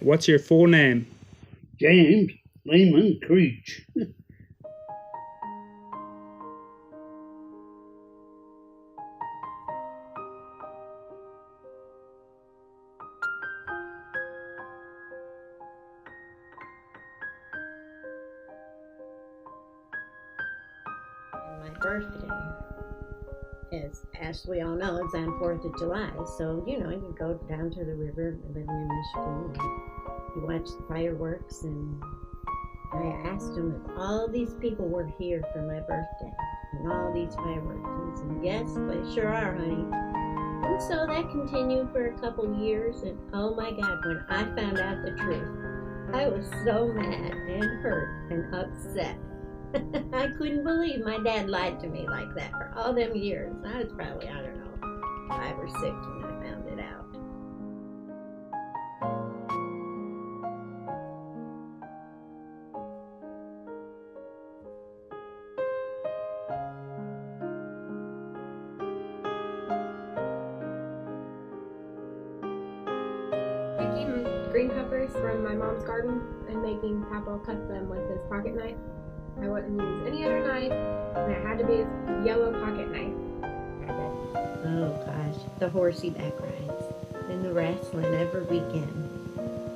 What's your full name? James Lehman Creech. My birthday is, as we all know, it's on 4th of July. So, you go down to the river, living in Michigan, and you watch the fireworks. And I asked him if all these people were here for my birthday and all these fireworks. He said, yes, they sure are, honey. And so that continued for a couple years. And oh my God, when I found out the truth, I was so mad and hurt and upset. I couldn't believe my dad lied to me like that for all them years. I was probably, 5 or 6 when I found it out. Picking green peppers from my mom's garden and making Papa cut them with his pocket knife. I wouldn't use any other knife, and it had to be a yellow pocket knife. Oh gosh, the horseback rides and the wrestling every weekend,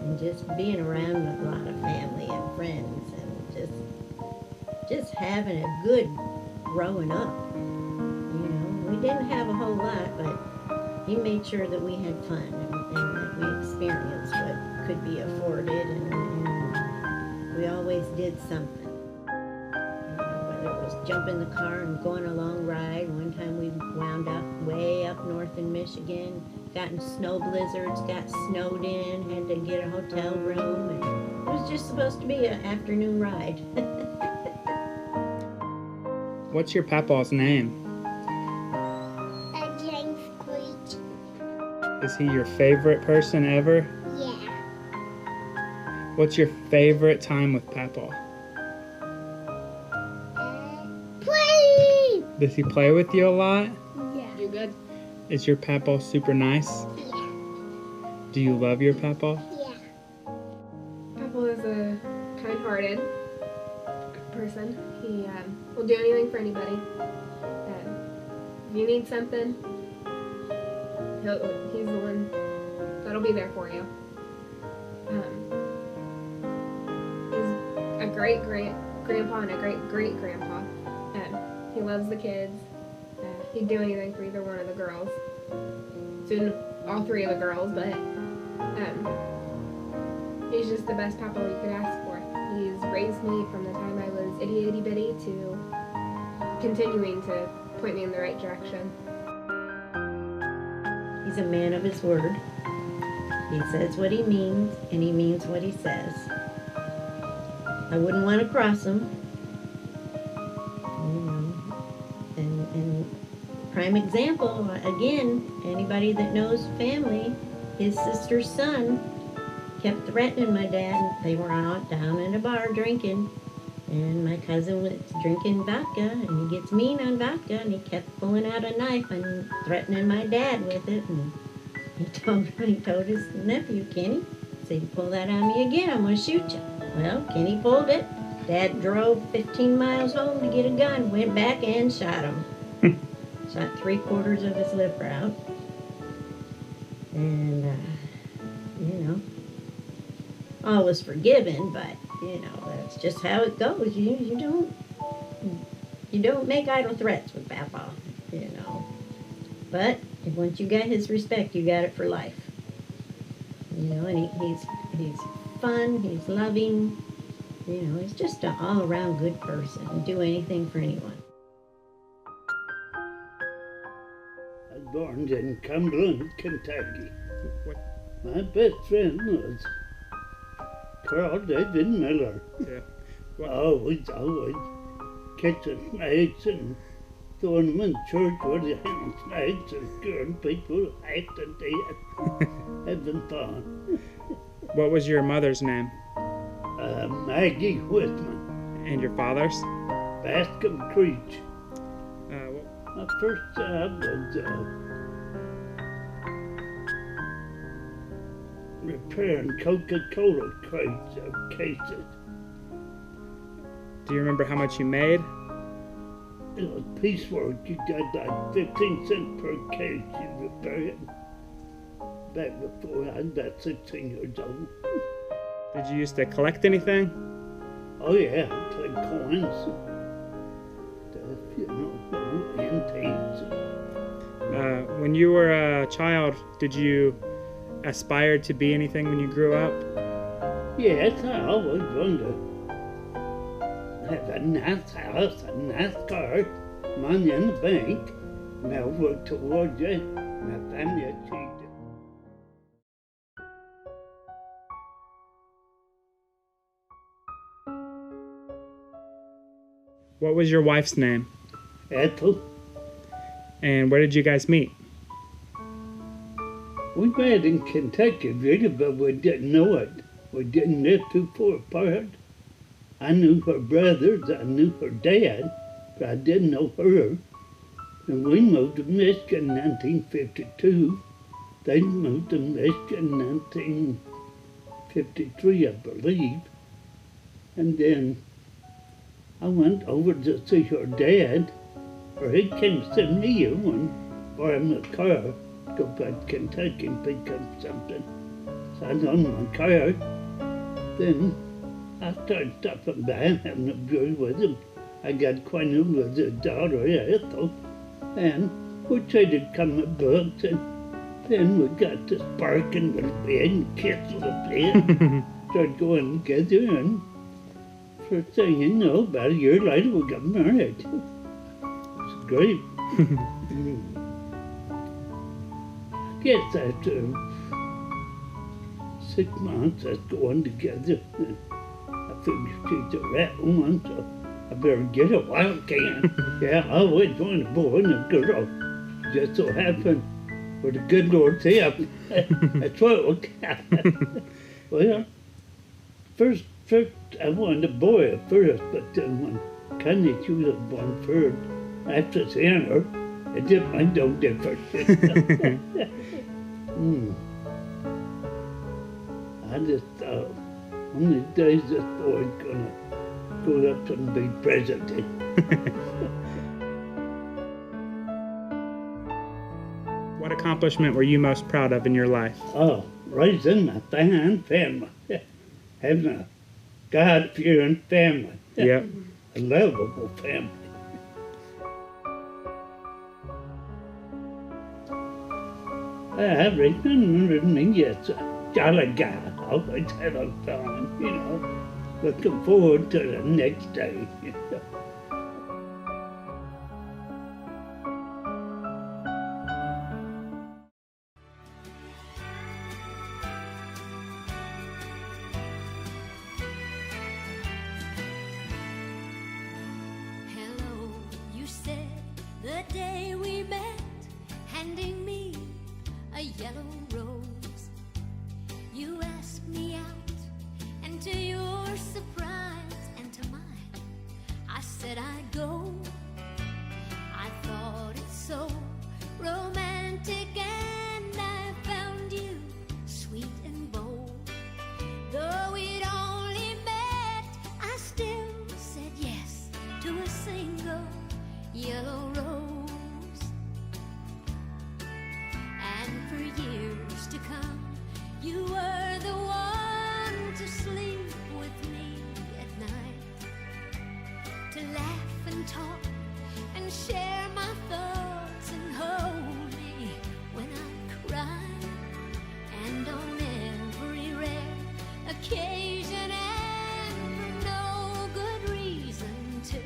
and just being around a lot of family and friends, and just having a good growing up. We didn't have a whole lot, but he made sure that we had fun and that we experienced what could be afforded, and we always did something. Whether it was jumping the car and going a long ride. One time we wound up way up north in Michigan, got in snow blizzards, got snowed in, had to get a hotel room, and it was just supposed to be an afternoon ride. What's your papa's name? James Creech. Is he your favorite person ever? Yeah. What's your favorite time with Papa? Play! Does he play with you a lot? Yeah. You good? Is your Papa super nice? Yeah. Do you love your Papa? Yeah. Papa is a kind-hearted, good person. He will do anything for anybody. If you need something, he's the one that'll be there for you. He's a great grandpa and a great grandpa. He loves the kids. He'd do anything for either one of the girls. Soon all 3 of the girls, but he's just the best papa you could ask for. He's raised me from the time I was itty bitty to continuing to point me in the right direction. He's a man of his word. He says what he means, and he means what he says. I wouldn't want to cross him. And prime example, again, anybody that knows family, his sister's son kept threatening my dad. They were out down in a bar drinking, and my cousin was drinking vodka, and he gets mean on vodka, and he kept pulling out a knife and threatening my dad with it. And he told his nephew, Kenny, said, you pull that on me again, I'm going to shoot you. Well, Kenny pulled it. Dad drove 15 miles home to get a gun, went back and shot him. Shot 3/4 of his liver out. And, all was forgiven, but, that's just how it goes. You don't make idle threats with Papa, But once you got his respect, you got it for life. And he's fun, he's loving, he's just an all-around good person and do anything for anyone. I was born in Cumberland, Kentucky. What? My best friend was Carl David Miller. Yeah. What? Always catching snakes and throwing them in church where they hang snakes and scaring people half to death. Having fun. What was your mother's name? Maggie Whitman, And your father's? Bascom Creech. What? My first job was preparing Coca-Cola cases. Do you remember how much you made? It was piecework. You got like 15 cents per case you were preparing. Back before I was about 16 years old. Did you used to collect anything? Oh yeah, like coins. Antiques. When you were a child, did you aspire to be anything when you grew up? Yes, I always wanted to have a nice house, a nice car, money in the bank, and I work towards it, and I finally achieved it. What was your wife's name? Ethel, And where did you guys meet? we met in Kentucky, really, but we didn't know it. We didn't live too far apart. I knew her brothers, I knew her dad, but I didn't know her. And we moved to Michigan in 1952. They moved to Michigan in 1953, I believe. And then I went over to see her dad, or he came to see me one, borrow him a car, go back to Kentucky and pick up something. So I was on my car. Then I started stopping by and having a beer with him. I got acquainted with his daughter, Ethel, and we traded comic books, and then we got to sparking a little bit and kissed a little bit. Started going together, and first thing you know, about a year later, we got married. It's great. I guess after 6 months, us going together, I figured she's the right one, so I better get a wild can. Yeah, I always wanted a boy and a girl. Just so happened, with the good Lord's help, that's what it worked out. Well, first I wanted a boy at first, but then when Connie, she was born first, after seeing her, it didn't make no difference. I just thought, one of these days this boy's gonna go up and be president. What accomplishment were you most proud of in your life? Oh, raising a fine family. Having a God-fearing family. Yep. A lovable family. I remember me as a jolly guy. Always had a fun, looking forward to the next day. Hello, you said the day we met, handing me a yellow rose. You asked me out, and to your surprise and to mine, I said I'd go. I thought it so romantic, and I found you sweet and bold. Though we'd only met, I still said yes to a single yellow rose. And for years to come, you were the one to sleep with me at night, to laugh and talk and share my thoughts and hold me when I cry. And on every rare occasion, and for no good reason too,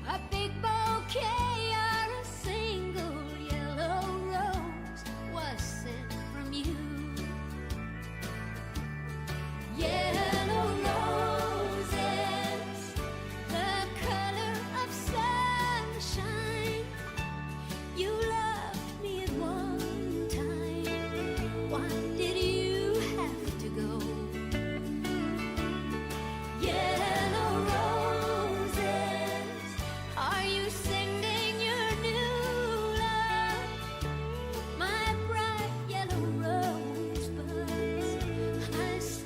a big bouquet or a single yellow rose was sent from you. Yellow roses, the color of sunshine,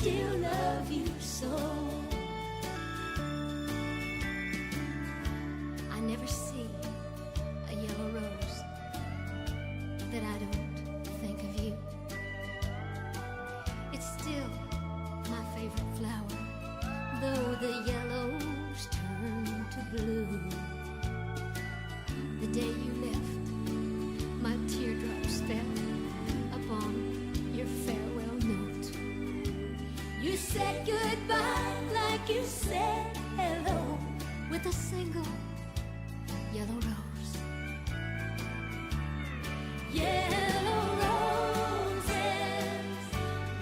still love you so. I never see a yellow rose that I don't think of you. It's still my favorite flower, though the yellows turn to blue. The day you left, my teardrops fell upon your farewell note. You said goodbye like you said hello, with a single yellow rose. Yellow roses,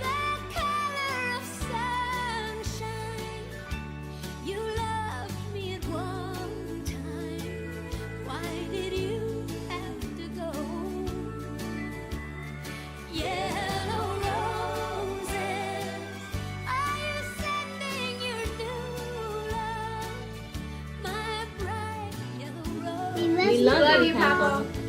the color of sunshine. You loved me at one time. Why did you have to go? Yellow roses, are you sending your new love? My bright yellow rose. We love Love you, you, Papa. Papa.